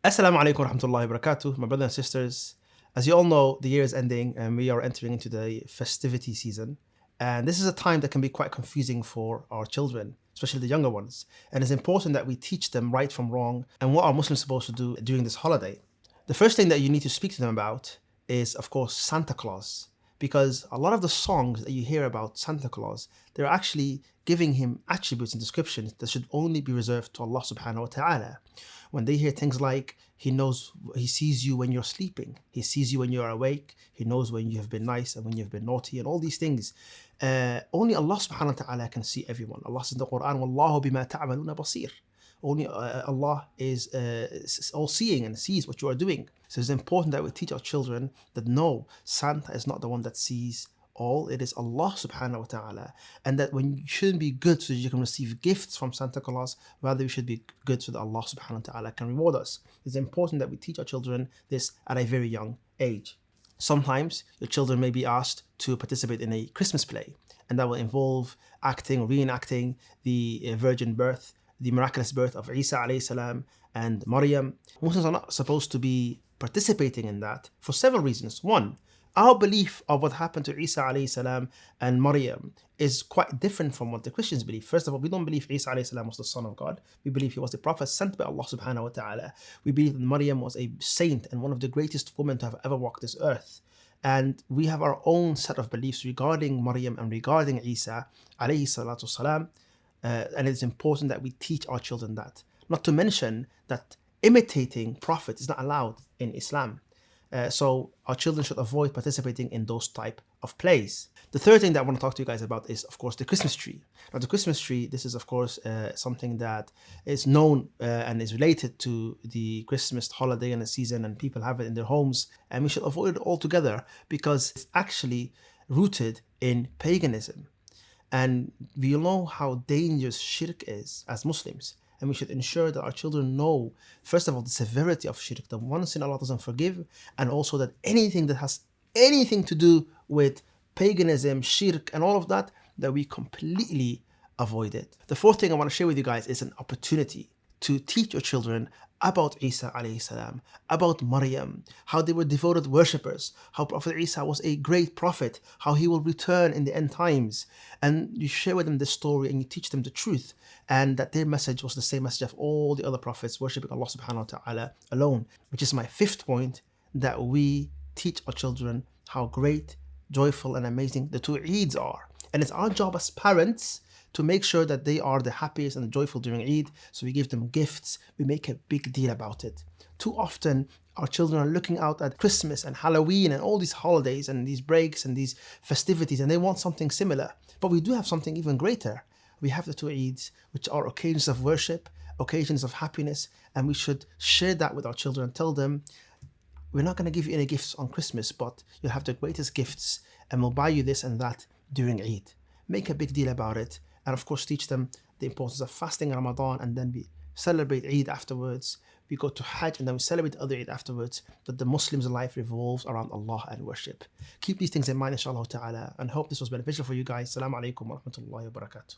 Assalamu alaikum wa rahmatullahi wa barakatuh, my brothers and sisters. As you all know, the year is ending and we are entering into the festivity season. And this is a time that can be quite confusing for our children, especially the younger ones. And it's important that we teach them right from wrong and what are Muslims supposed to do during this holiday. The first thing that you need to speak to them about is, of course, Santa Claus. Because a lot of the songs that you hear about Santa Claus, they're actually giving him attributes and descriptions that should only be reserved to Allah subhanahu wa ta'ala. When they hear things like, he sees you when you're sleeping, he sees you when you're awake, he knows when you have been nice and when you've been naughty, and all these things. Only Allah subhanahu wa ta'ala can see everyone. Allah says in the Quran, Wallahu bima ta'amaluna basir. Only Allah is all-seeing and sees what you are doing. So it's important that we teach our children that no, Santa is not the one that sees all. It is Allah subhanahu wa ta'ala. And that when you shouldn't be good so that you can receive gifts from Santa Claus, rather we should be good so that Allah subhanahu wa ta'ala can reward us. It's important that we teach our children this at a very young age. Sometimes your children may be asked to participate in a Christmas play, and that will involve acting or reenacting the virgin birth, the miraculous birth of Isa alayhi salam and Maryam. Muslims are not supposed to be participating in that for several reasons. One, our belief of what happened to Isa alayhi salam and Maryam is quite different from what the Christians believe. First of all, we don't believe Isa alayhi salam was the son of God. We believe he was the prophet sent by Allah subhanahu wa ta'ala. We believe that Maryam was a saint and one of the greatest women to have ever walked this earth. And we have our own set of beliefs regarding Maryam and regarding Isa alayhi salatu salam. And it's important that we teach our children that. Not to mention that imitating prophets is not allowed in Islam. So our children should avoid participating in those type of plays. The third thing that I want to talk to you guys about is, of course, the Christmas tree. Now, the Christmas tree, this is, of course, something that is known and is related to the Christmas holiday and the season, and people have it in their homes. And we should avoid it altogether because it's actually rooted in paganism. And we know how dangerous shirk is as Muslims. And we should ensure that our children know, first of all, the severity of shirk, the one sin Allah doesn't forgive, and also that anything that has anything to do with paganism, shirk, and all of that, that we completely avoid it. The fourth thing I want to share with you guys is an opportunity to teach your children about Isa alayhi salam, about Maryam, how they were devoted worshippers, how Prophet Isa was a great prophet, how he will return in the end times. And you share with them this story and you teach them the truth, and that their message was the same message of all the other prophets, worshipping Allah subhanahu wa ta'ala alone. Which is my fifth point, that we teach our children how great, joyful and amazing the two Eids are. And it's our job as parents to make sure that they are the happiest and the joyful during Eid. So we give them gifts, we make a big deal about it. Too often, our children are looking out at Christmas and Halloween and all these holidays and these breaks and these festivities, and they want something similar. But we do have something even greater. We have the two Eids, which are occasions of worship, occasions of happiness, and we should share that with our children and tell them, we're not going to give you any gifts on Christmas, but you'll have the greatest gifts and we'll buy you this and that during Eid. Make a big deal about it. And of course, teach them the importance of fasting in Ramadan, and then we celebrate Eid afterwards. We go to Hajj and then we celebrate other Eid afterwards. That the Muslim's life revolves around Allah and worship. Keep these things in mind, inshallah ta'ala, and hope this was beneficial for you guys. Assalamu alaikum wa rahmatullahi wa barakatuh.